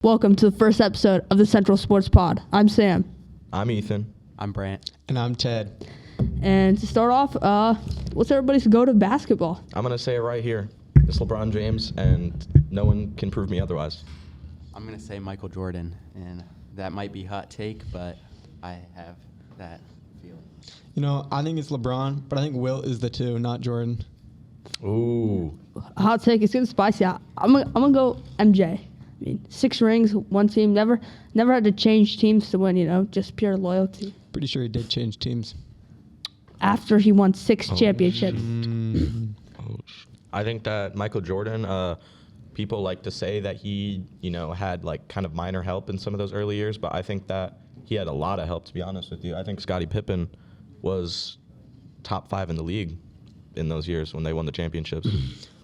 Welcome to the first episode of the Central Sports Pod. I'm Sam. I'm Ethan. I'm Brant. And I'm Ted. And to start off, what's everybody's go-to basketball? I'm going to say it right here. It's LeBron James, and no one can prove me otherwise. I'm going to say Michael Jordan, and that might be hot take, but I have that feeling. You know, I think it's LeBron, but I think Wilt is the two, not Jordan. Ooh. Hot take, it's getting spicy. I'm gonna go MJ. I mean, 6 rings, one team, never had to change teams to win, just pure loyalty. Pretty sure he did change teams. After he won 6 championships. I think that Michael Jordan, people like to say that he, had like kind of minor help in some of those early years, but I think that he had a lot of help, to be honest with you. I think Scottie Pippen was top 5 in the league in those years when they won the championships.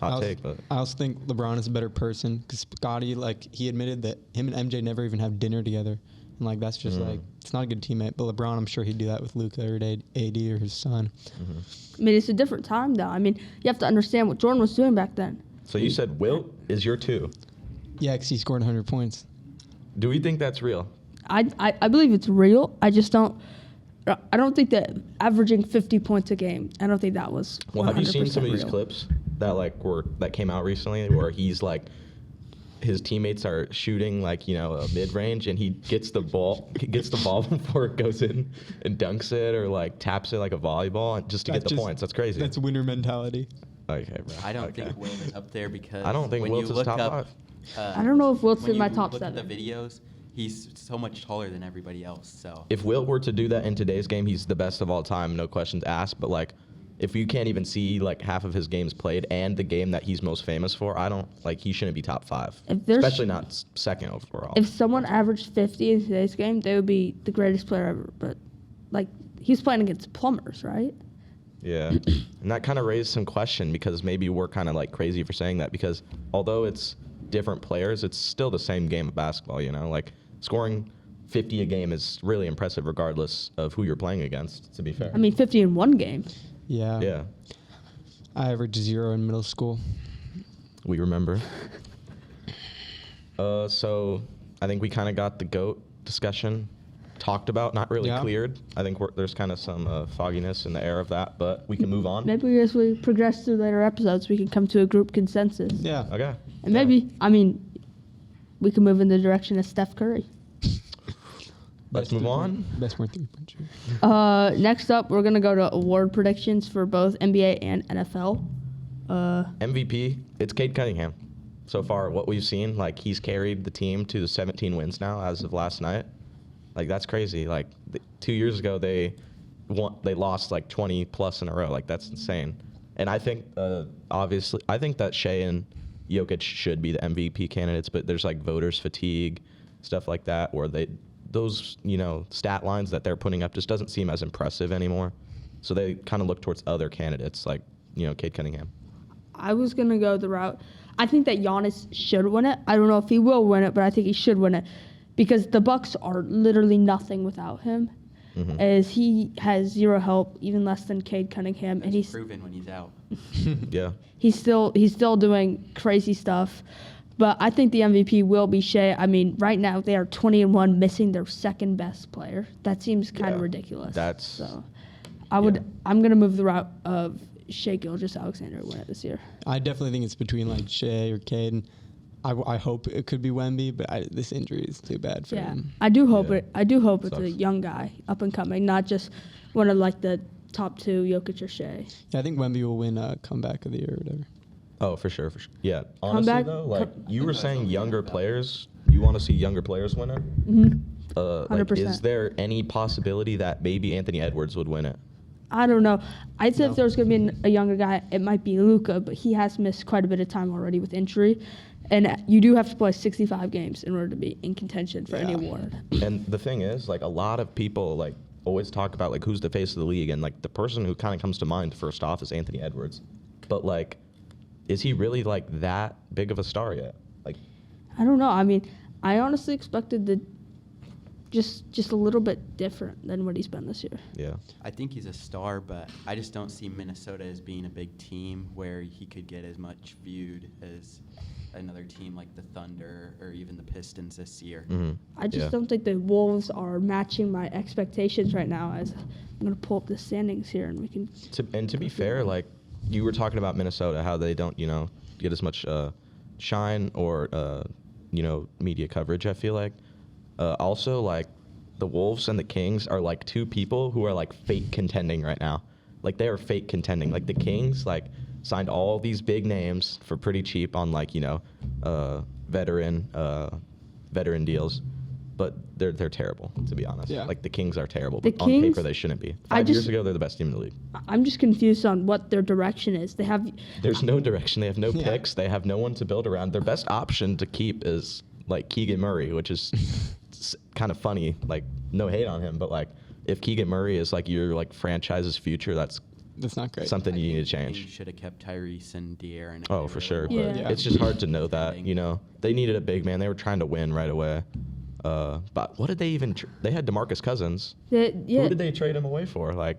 Hot take, but I also think LeBron is a better person because Scottie, he admitted that him and MJ never even have dinner together. And, that's just, it's not a good teammate. But LeBron, I'm sure he'd do that with Luka or AD or his son. I mean, it's a different time, though. I mean, you have to understand what Jordan was doing back then. So you said Wilt is your 2. Yeah, because he scored 100 points. Do we think that's real? I believe it's real. I don't think that averaging 50 points a game, I don't think that was 100% Well, have you seen some of these real. clips that came out recently where he's his teammates are shooting a mid-range and he gets the ball before it goes in and dunks it or taps it like a volleyball just to get the points. That's crazy. That's winner mentality. Okay, bro. I don't think Wilt is up there because I don't think when Wilt's you is look top up, 5. I don't know if Wilt's when in my you top look 7. at the videos, he's so much taller than everybody else. So If Wilt were to do that in today's game, he's the best of all time, no questions asked. But if you can't even see half of his games played and the game that he's most famous for, I don't he shouldn't be top 5, especially not second overall. If someone averaged 50 in today's game, they would be the greatest player ever. But he's playing against plumbers, right? Yeah, and that kind of raised some question because maybe we're kind of crazy for saying that because although it's different players, it's still the same game of basketball. Scoring 50 a game is really impressive regardless of who you're playing against. To be fair, I mean, 50 in one game. Yeah. Yeah, I averaged 0 in middle school. we remember. So I think we kind of got the GOAT discussion talked about, not really cleared. I think there's kind of some fogginess in the air of that, but we can move on. Maybe as we progress through later episodes, we can come to a group consensus. Yeah. Okay. And maybe, we can move in the direction of Steph Curry. Let's move on. Best more three-point shooter. Next up, we're going to go to award predictions for both NBA and NFL. MVP, it's Cade Cunningham. So far, what we've seen, he's carried the team to the 17 wins now as of last night. That's crazy. 2 years ago, they lost 20 plus in a row. That's insane. And I think, obviously, I think that Shea and Jokic should be the MVP candidates, but there's voters fatigue, stuff like that, where those stat lines that they're putting up just doesn't seem as impressive anymore. So they kind of look towards other candidates Cade Cunningham. I was going to go the route. I think that Giannis should win it. I don't know if he will win it, but I think he should win it because the Bucks are literally nothing without him. Mm-hmm. As he has 0 help, even less than Cade Cunningham, and he's proven when he's out. Yeah. He's still doing crazy stuff. But I think the MVP will be Shea. I mean, right now they are 20-1, missing their second best player. That seems kind of ridiculous. I'm gonna move the route of Shea Gilgeous-Alexander to win it this year. I definitely think it's between Shea or Cade. And I hope it could be Wemby, but this injury is too bad for him. I do hope it's a young guy, up and coming, not just one of the top 2, Jokic or Shea. Yeah, I think Wemby will win comeback of the year or whatever. Oh, for sure. Yeah. Honestly, Comeback, though, you were saying younger players. You want to see younger players win it? Mm-hmm. 100%. Is there any possibility that maybe Anthony Edwards would win it? I don't know. I'd say if there was going to be a younger guy, it might be Luka, but he has missed quite a bit of time already with injury. And you do have to play 65 games in order to be in contention for any award. And the thing is, a lot of people, always talk about, who's the face of the league. And, the person who kind of comes to mind first off is Anthony Edwards. But, is he really, that big of a star yet? I don't know. I mean, I honestly expected just a little bit different than what he's been this year. Yeah. I think he's a star, but I just don't see Minnesota as being a big team where he could get as much viewed as another team like the Thunder or even the Pistons this year. I just don't think the Wolves are matching my expectations right now. As I'm going to pull up the standings here, and we can. To be fair, like you were talking about Minnesota, how they don't, get as much shine or media coverage. I feel like also like the Wolves and the Kings are like two people who are like fake contending right now. Like they are fake contending. Like the Kings like signed all these big names for pretty cheap on like veteran deals, but they're terrible, to be honest. Yeah. Like the Kings are terrible, The but on Kings- paper they shouldn't be. 5 years ago they're the best team in the league. I'm just confused on what their direction is. They have. There's no direction. They have no Yeah. picks. They have no one to build around. Their best option to keep is like Keegan Murray, which is kind of funny. Like no hate on him, but like if Keegan Murray is like your like franchise's future, that's not great. something you need to You change. should have kept Tyrese and De'Aaron. if Oh, they for really sure. wanted But Yeah. to it's just hard to know that, contending. They needed a big man. They were trying to win right away. But what did they even? They had DeMarcus Cousins. Who did they trade him away for? Like,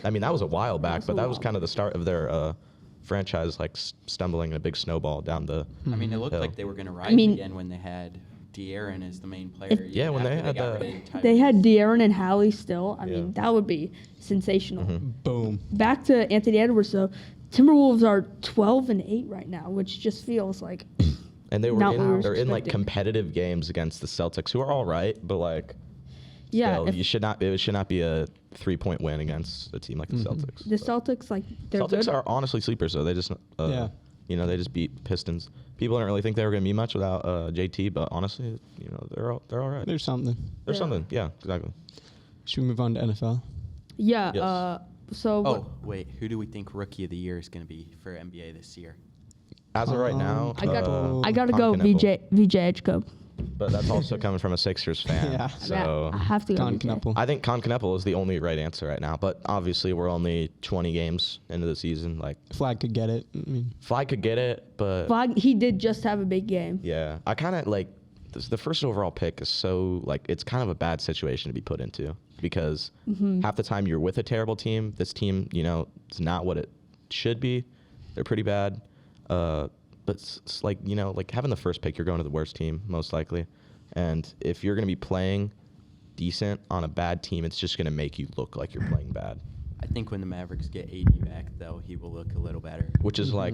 I mean, that was a while back, but that was kind of the start of their franchise, like stumbling in a big snowball down the. I mean, it looked hill. like they were going to rise mean- again when they had De'Aaron as the main player. If- even Yeah, when they after had got the- rid of They Tyrese. had De'Aaron and Hallie still. I Yeah. mean, that would be sensational. Boom. Back to Anthony Edwards, though. Timberwolves are 12-8 right now, which just feels like And they were Not what we were they're in like expecting. competitive games against the Celtics, who are all right, but like yeah. still, If it should not be a 3-point win against a team like the Celtics. the But Celtics they're Celtics good. are honestly sleepers, though. They just Yeah. they just beat Pistons. People didn't really think they were going to be much without JT, but honestly, they're all right. There's something. There's Yeah. something. Yeah, exactly. Should we move on to NFL? Yeah. Yes. So Oh, wait. Who do we think Rookie of the Year is going to be for NBA this year? As of right now, I got to Con go Knuckle. VJ Edgecombe. But that's also coming from a Sixers fan. Yeah. So I have to go Con VJ. Knuckle. I think Con Knuckle is the only right answer right now. But obviously, we're only 20 games into the season. Like Flag could get it. I mean, Fly could get it, but Flag, he did just have a big game. yeah, I kind of like the first overall pick is so like it's kind of a bad situation to be put into because half the time you're with a terrible team. This team, it's not what it should be. They're pretty bad. But it's like, like having the first pick, you're going to the worst team, most likely. And if you're going to be playing decent on a bad team, it's just going to make you look like you're playing bad. I think when the Mavericks get AD back, though, he will look a little better. Which is like,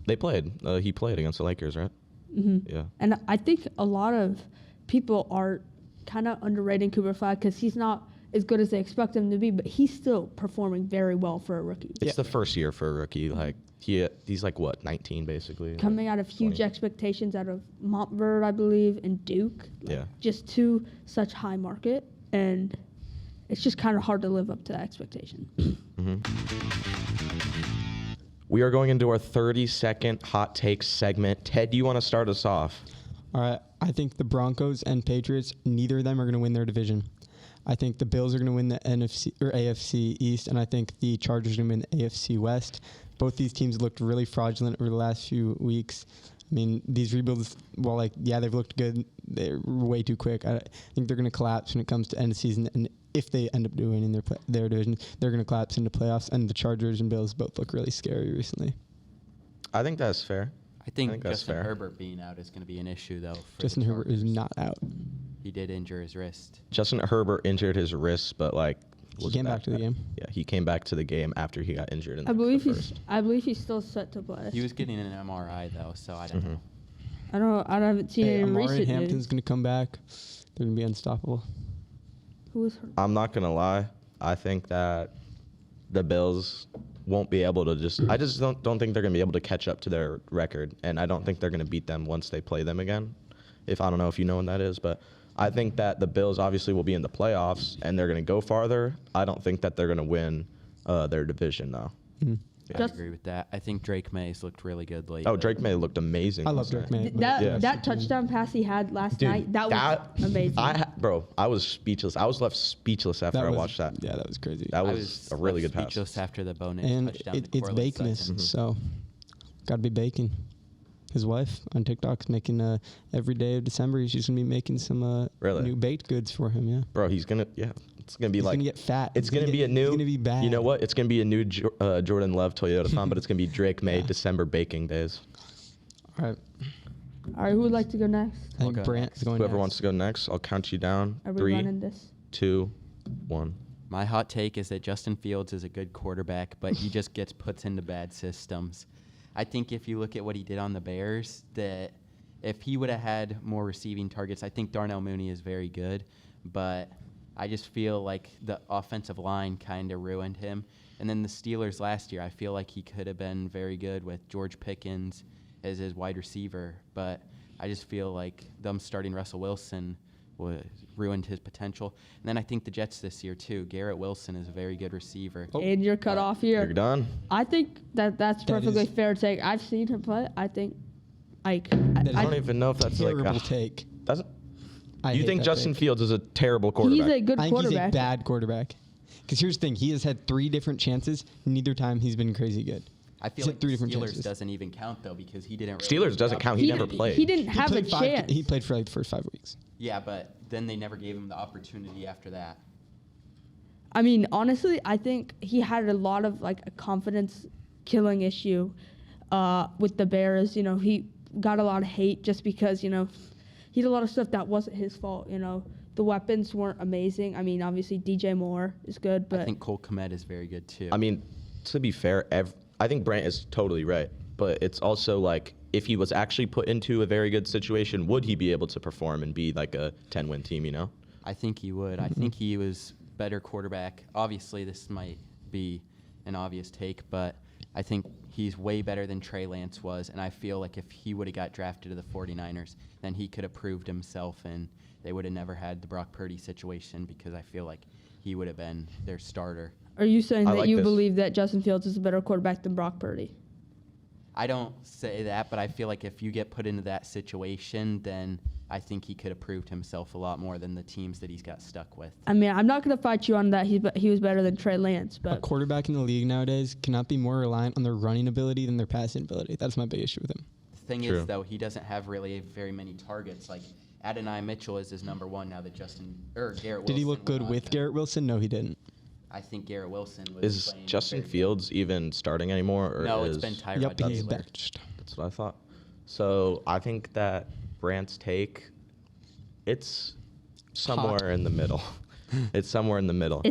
he played against the Lakers, right? Yeah. And I think a lot of people are kind of underrating Cooper Flag because he's not as good as they expect him to be, but he's still performing very well for a rookie. It's the first year for a rookie. Like, he's like, what, 19, basically? Coming out of huge 20. expectations out of Montverde, I believe, and Duke. Yeah. Just two such high market, and it's just kind of hard to live up to that expectation. We are going into our 30-second hot take segment. Ted, do you want to start us off? all right. I think the Broncos and Patriots, neither of them are going to win their division. I think the Bills are going to win the NFC or AFC East, and I think the Chargers are going to win the AFC West. Both these teams looked really fraudulent over the last few weeks. I mean, these rebuilds, while they've looked good, they're way too quick. I think they're going to collapse when it comes to end of season, and if they end up winning their division, they're going to collapse into playoffs. And the Chargers and Bills both look really scary recently. I think that's fair. I think that's Justin fair. Herbert being out is going to be an issue, though. For Justin the Herbert is Chargers. not out. He did injure his wrist. Justin Herbert injured his wrist, but He came back to the game. Yeah, he came back to the game after he got injured. In I believe the he's. first. I believe he's still set to play. He was getting an MRI, though, so I don't know. I haven't seen it in Amari recent Hampton's news. going to come back. They're going to be unstoppable. Who was hurt? I'm not gonna lie. I think that the Bills won't be able to just. I just don't think they're gonna be able to catch up to their record, and I don't think they're gonna beat them once they play them again. If I don't know if you know when that is, but I think that the Bills obviously will be in the playoffs and they're gonna go farther. I don't think that they're gonna win their division though. I Just- agree with that. I think Drake May's looked really good lately. Oh, Drake May looked amazing. I love last Drake night. May. That Yes. touchdown pass he had last Dude, night, that was amazing. Bro, I was speechless. I was left speechless after I watched that. Yeah, that was crazy. That I was a really good pass. speechless after the bonus And touchdown. it's to Cortland bakeness, Sutton. so got to be baking. His wife on TikTok's making every day of December. She's gonna be making some Really? new baked goods for him. Yeah, Bro, it's gonna be he's like gonna get fat. It's He's gonna be a new. He's gonna be bad. You know what? It's gonna be a new Jordan Love Toyota-thon, but it's gonna be Drake May December baking days. All right. All right, who would like to go next? I think go Brant is going Whoever next. wants to go next, I'll count you down. Are we 3, running this? 2, 1. My hot take is that Justin Fields is a good quarterback, but he just gets put into bad systems. I think if you look at what he did on the Bears, that if he would have had more receiving targets, I think Darnell Mooney is very good, but I just feel like the offensive line kind of ruined him. And then the Steelers last year, I feel like he could have been very good with George Pickens as his wide receiver, but I just feel like them starting Russell Wilson ruined his potential. And then I think the Jets this year too. Garrett Wilson is a very good receiver. And you're cut off here. You're done. I think that's perfectly is- fair take. I've seen him play. I think, like, That is I don't even know if that's like Terrible take. That's, I you hate think that Justin take. Fields is a terrible quarterback? he's a good I think he's a quarterback. bad quarterback. Because here's the thing. He has had 3 different chances. Neither time he's been crazy good. I feel He's had like 3 the different Steelers chances. doesn't even count though because he didn't. Steelers doesn't count. He never played. He didn't have a played 5 chance. He played for like the first 5 weeks. Yeah, but then they never gave him the opportunity after that. I mean, honestly, I think he had a lot of like a confidence killing issue with the Bears. You know, he got a lot of hate just because, you know, he did a lot of stuff that wasn't his fault. You know, the weapons weren't amazing. I mean, obviously DJ Moore is good, but I think Cole Kmet is very good too. I mean, to be fair, I think Brant is totally right. But it's also like, if he was actually put into a very good situation, would he be able to perform and be like a 10-win team, you know? I think he would. I think he was better quarterback. Obviously, this might be an obvious take, but I think he's way better than Trey Lance was, and I feel like if he would have got drafted to the 49ers, then he could have proved himself, and they would have never had the Brock Purdy situation because I feel like he would have been their starter. are you saying I that like you this. believe that Justin Fields is a better quarterback than Brock Purdy? I don't say that, but I feel like if you get put into that situation, then I think he could have proved himself a lot more than the teams that he's got stuck with. I mean, I'm not going to fight you on that. He was better than Trey Lance, A but quarterback in the league nowadays cannot be more reliant on their running ability than their passing ability. That's my big issue with him. The thing True. is, though, he doesn't have really very many targets. Like Adonai Mitchell is his number one now that Garrett Wilson. Did he look good went with on. Garrett Wilson? No, he didn't. I think Garrett Wilson was. Is playing Justin very Fields even starting anymore? Or good. No, is, it's been Tyrod Yep, he's Taylor. benched. That's what I thought. So I think that Brant's take, it's somewhere in the middle. It's somewhere in the middle.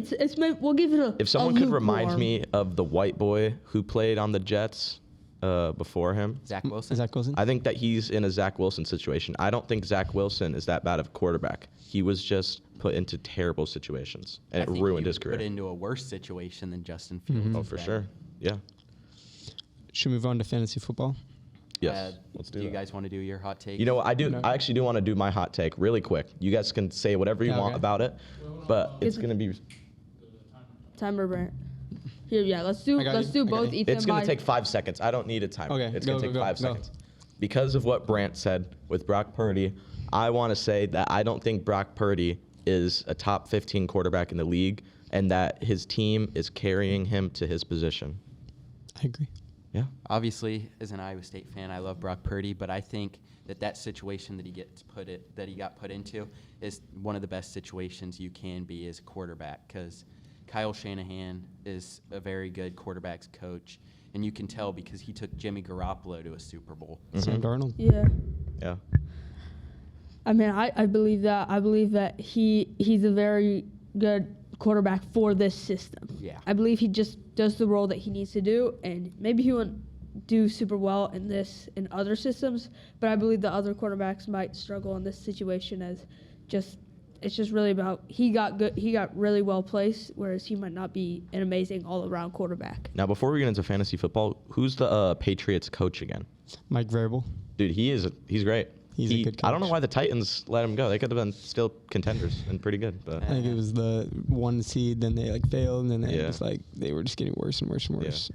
we'll give it a. If someone could remind me of the white boy who played on the Jets before him, Zach Wilson. Zach Wilson? I think that he's in a Zach Wilson situation. I don't think Zach Wilson is that bad of a quarterback. He was just put into terrible situations, and I it think ruined he his was put career. into a worse situation than Justin Fields. Oh, has for been. sure. Yeah. Should we move on to fantasy football? Yes. Let's do you that. guys want to do your hot take? You know what? I do. No. I actually do want to do my hot take really quick. You guys can say whatever you Yeah, want okay. about it, but it's gonna be. Timer, Brant. Here, yeah. Let's do I got you. both. Okay. Ethan, It's gonna by- take 5 seconds. I don't need a timer. Okay, It's go, gonna take go, go, 5 go. seconds. Because of what Brant said with Brock Purdy, I want to say that I don't think Brock Purdy is a top 15 quarterback in the league, and that his team is carrying him to his position. I agree. Yeah. Obviously, as an Iowa State fan, I love Brock Purdy, but I think that situation that he got put into is one of the best situations you can be as a quarterback, because Kyle Shanahan is a very good quarterbacks coach, and you can tell because he took Jimmy Garoppolo to a Super Bowl. Sam Darnold. Yeah. Yeah. I mean, I believe that. I believe that he's a very good quarterback for this system. Yeah. I believe he just does the role that he needs to do, and maybe he wouldn't do super well in other systems, but I believe the other quarterbacks might struggle in this situation as it's just really about he got really well placed, whereas he might not be an amazing all around quarterback. Now, before we get into fantasy football, who's the Patriots coach again? Mike Vrabel. Dude, he's great. He's a good I don't know coach. why the Titans let him go. They could have been still contenders and pretty good, but I think it was the 1 seed, then they failed, and then they Yeah. they were just getting worse and worse and worse.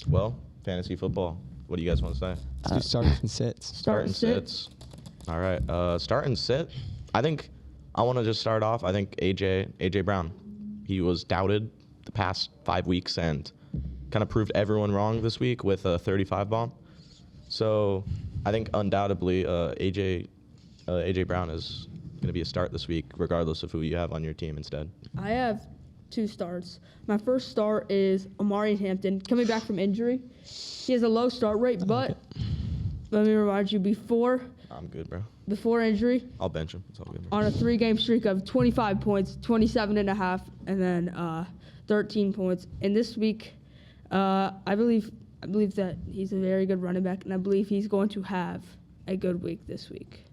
well, fantasy football. What do you guys want to say? Let's do starters and sits. Start and sit. sits. All right. Start and sit. I think I want to just start off. I think AJ Brown. He was doubted the past 5 weeks and kind of proved everyone wrong this week with a 35 bomb. So I think undoubtedly AJ Brown is going to be a start this week, regardless of who you have on your team instead. I have 2 starts. My first start is Amari Hampton coming back from injury. He has a low start rate, but let me remind you, before I'm good, bro. injury, I'll bench him. It's all good, bro. on a 3-game streak of 25 points, 27.5, and then 13 points. And this week, I believe that he's a very good running back, and I believe he's going to have a good week this week.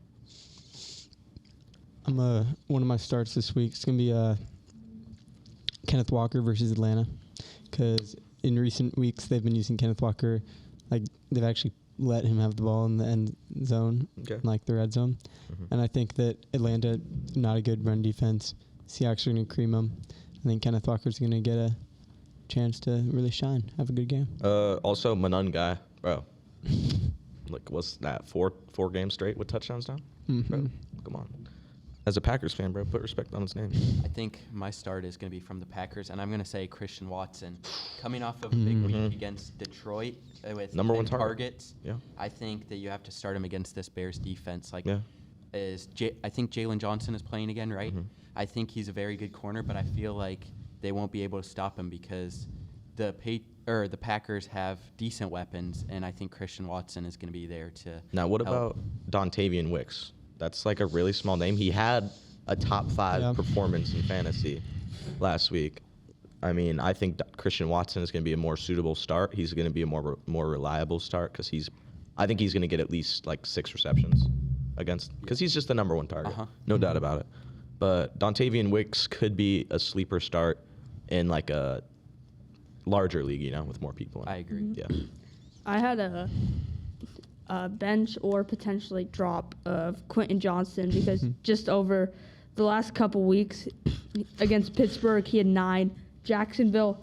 One of my starts this week is going to be Kenneth Walker versus Atlanta, because in recent weeks they've been using Kenneth Walker, like they've actually let him have the ball in the end zone, like the red zone. And I think that Atlanta, not a good run defense, Seahawks are going to cream them. I think Kenneth Walker's going to get a chance to really shine, have a good game. Also, Manun guy, bro. Like, what's that? Four games straight with touchdowns now? Bro, come on. As a Packers fan, bro, put respect on his name. I think my start is going to be from the Packers, and I'm going to say Christian Watson. Coming off of a big week against Detroit with number 1 targets, yeah. I think that you have to start him against this Bears defense. Like, yeah. I think Jalen Johnson is playing again, right? I think he's a very good corner, but I feel like they won't be able to stop him because the Packers have decent weapons, and I think Christian Watson is going to be there to Now, what help. about Dontavian Wicks? That's like a really small name. He had a top 5 performance in fantasy last week. I mean, I think Christian Watson is going to be a more suitable start. He's going to be a more reliable start because I think he's going to get at least like 6 receptions because he's just the number 1 target. No doubt about it. But Dontavian Wicks could be a sleeper start in like a larger league, with more people in it. I agree. Yeah. I had a bench or potentially drop of Quentin Johnston because just over the last couple weeks against Pittsburgh, he had 9. Jacksonville,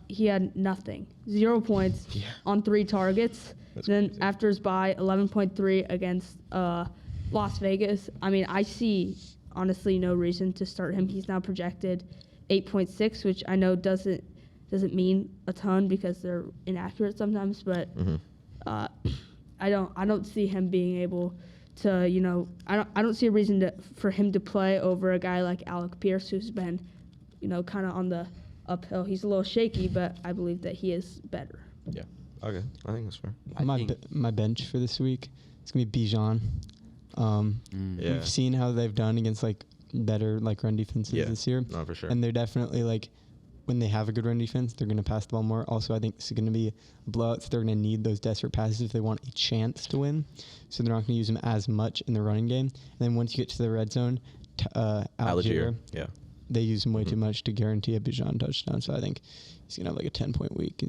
he had nothing. 0 points on 3 targets. Then crazy. after his bye, 11.3 against Las Vegas. I mean, I see honestly no reason to start him. He's now projected 8.6, which I know doesn't mean a ton because they're inaccurate sometimes, but I don't see him being able to, I don't see a reason for him to play over a guy like Alec Pierce, who's been, kind of on the uphill. He's a little shaky, but I believe that he is better. Yeah. Okay. I think that's fair. My bench for this week is going to be Bijan. Yeah. We've seen how they've done against like better like run defenses this year. No, for sure. And they're definitely like, when they have a good run defense, they're going to pass the ball more. Also, I think it's going to be a blowout, so they're going to need those desperate passes if they want a chance to win. So they're not going to use them as much in the running game. And then once you get to the red zone, Algier, they use him way too much to guarantee a Bijan touchdown. So I think he's going to have like a 10-point week.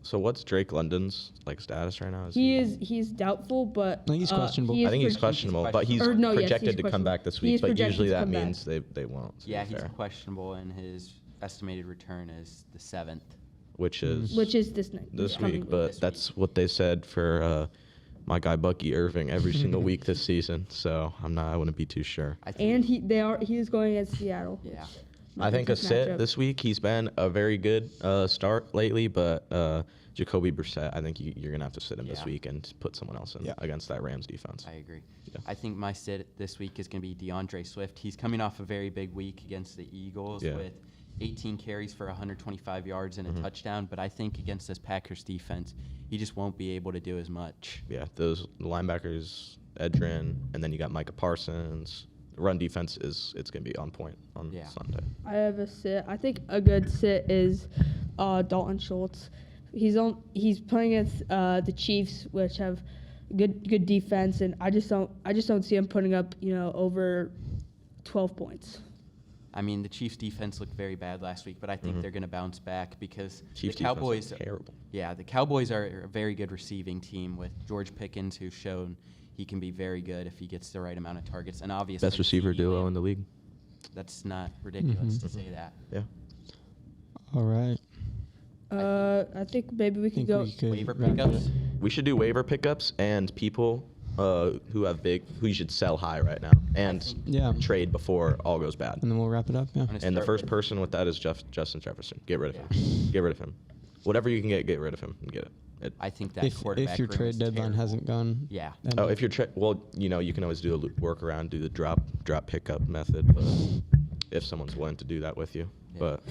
So what's Drake London's like status right now? He's doubtful, but I think he's questionable. I think he's questionable, but he's projected to come back this week. But usually that means they won't. Yeah, he's questionable, and his estimated return is the 7th, which is this week. But that's what they said for my guy Bucky Irving every single week this season. So I wouldn't be too sure. And he is going against Seattle. Yeah. I think a sit this week. He's been a very good start lately, but Jacoby Brissett, I think you're going to have to sit him this week and put someone else in against that Rams defense. I agree. Yeah. I think my sit this week is going to be DeAndre Swift. He's coming off a very big week against the Eagles with 18 carries for 125 yards and a touchdown, but I think against this Packers defense, he just won't be able to do as much. Yeah, those linebackers, Edrin, and then you got Micah Parsons. The run defense it's going to be on point on Sunday. I have a sit. I think a good sit is Dalton Schultz. He's playing against the Chiefs, which have good defense, and I just don't see him putting up over 12 points. I mean, the Chiefs' defense looked very bad last week, but I think they're going to bounce back because Chiefs the Cowboys defense is terrible. Yeah, the Cowboys are a very good receiving team with George Pickens, who's shown he can be very good if he gets the right amount of targets. And obviously, best receiver duo in the league. That's not ridiculous to say that. Yeah. All right. I think maybe we could go waiver pickups. We should do waiver pickups and people who you should sell high right now and trade before all goes bad. And then we'll wrap it up. Yeah. And the first person with that is Justin Jefferson. Get rid of him. Get rid of him. Whatever you can get rid of him and get it. I think that quarterback if your room trade is deadline terrible. hasn't gone. Yeah. If you're you can always do a workaround, do the drop pickup method. But if someone's willing to do that with you, but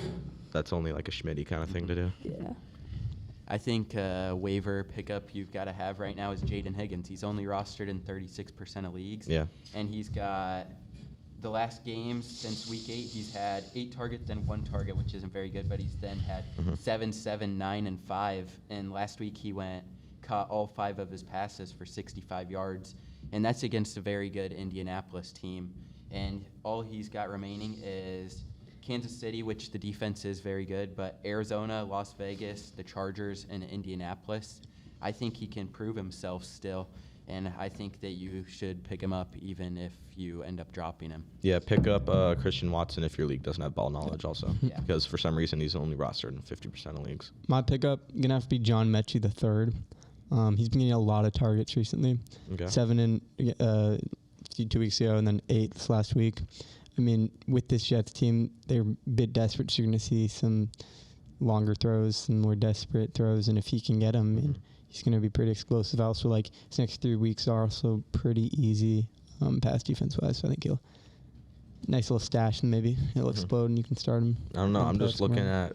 that's only like a Schmitty kind of thing to do. Yeah. I think waiver pickup you've got to have right now is Jaden Higgins. He's only rostered in 36% of leagues. Yeah. And he's got the last games since week 8, he's had 8 targets and 1 target, which isn't very good, but he's then had 7, 7, 9, and 5. And last week he caught all 5 of his passes for 65 yards. And that's against a very good Indianapolis team. And all he's got remaining is Kansas City, which the defense is very good, but Arizona, Las Vegas, the Chargers, and Indianapolis. I think he can prove himself still, and I think that you should pick him up even if you end up dropping him. Yeah, pick up Christian Watson if your league doesn't have ball knowledge also. Yeah. Because for some reason he's only rostered in 50% of leagues. My pickup going to have to be John Mechie the third. He's been getting a lot of targets recently. Okay. 7 in 2 weeks ago and then 8 this last week. I mean, with this Jets team, they're a bit desperate. So you're going to see some longer throws, some more desperate throws. And if he can get them, I mean, he's going to be pretty explosive. Also, like, his next 3 weeks are also pretty easy pass defense-wise. So I think he'll nice little stash and maybe he'll explode and you can start him. I don't know. I'm just looking at,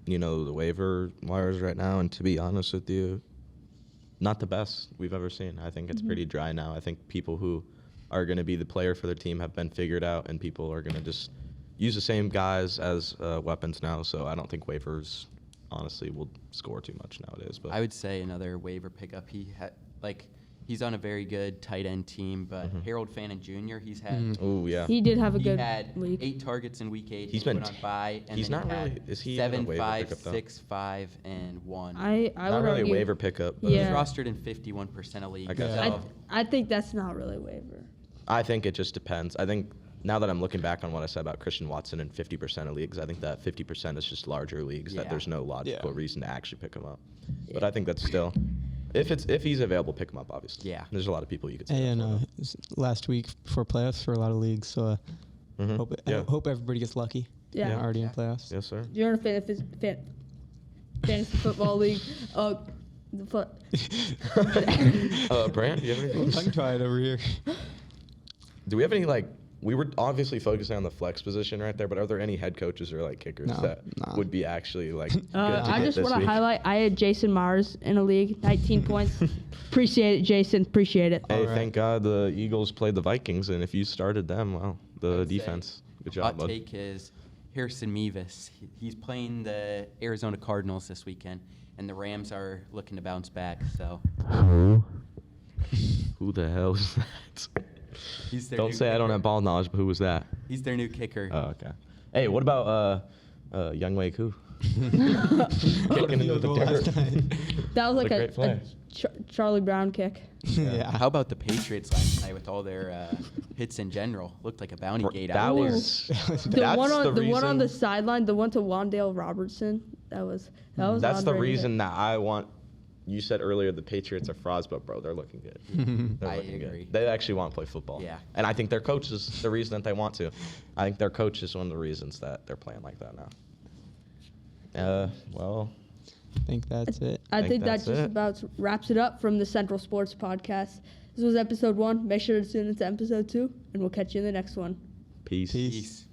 the waiver wires right now. And to be honest with you, not the best we've ever seen. I think it's pretty dry now. I think people who are going to be the player for their team have been figured out, and people are going to just use the same guys as weapons now. So I don't think waivers, honestly, will score too much nowadays. But I would say another waiver pickup. He's on a very good tight end team, but Harold Fannin Jr. He's had. Oh yeah. He did have a He good had week. 8 targets in week 8. He's He been went on bye, and he's then not he really. had Is he even a 7, waiver 5, pickup, though? 6, 5, and 1. I Not would really a argue, waiver pickup. But Yeah. He's rostered in 51% of leagues. I guess. So I think that's not really waiver. I think it just depends. I think now that I'm looking back on what I said about Christian Watson in 50% of leagues, I think that 50% is just larger leagues that Yeah. there's no logical reason to actually pick him up. But Yeah. I think that's still, if he's available, pick him up. Obviously. Yeah. There's a lot of people you could say. And that last week before playoffs for a lot of leagues. So for. I hope everybody gets lucky. Yeah. They're already in playoffs. Yes, sir. You're in a fantasy football league. Brant, do you have anything? Tongue tied over here. Do we have any we were obviously focusing on the flex position right there, but are there any head coaches or kickers that would be actually good to I get just this want to week? highlight. I had Jason Myers in a league, 19 points. Appreciate it, Jason. Appreciate it. Hey, All right. thank God the Eagles played the Vikings, and if you started them, well, the defense. Good job, hot bud. take is Harrison Mevis. He's playing the Arizona Cardinals this weekend, and the Rams are looking to bounce back. So Who the hell is that? he's their Don't new say I don't kicker. have ball knowledge, but who was that? He's their new kicker. Oh, okay. Hey, what about Young Wei Koo? Kicking into the dirt. That was What like a a, great play. Charlie Brown kick. Yeah. How about the Patriots last night with all their hits in general? Looked like a bounty gate That out there. was The that's one on the the one on reason- the sideline, the one to Wandale Robertson. That was That's the underrated. reason that I want. You said earlier the Patriots are frauds, but bro, they're looking good. They're I looking agree. good. They actually want to play football. Yeah. And I think their coach is the reason that they want to. I think their coach is one of the reasons that they're playing like that now. Well, I think that's it. I think that that's just it. about wraps it up from the Central Sports Podcast. This was episode 1. Make sure to tune into episode 2, and we'll catch you in the next one. peace. Peace. Peace.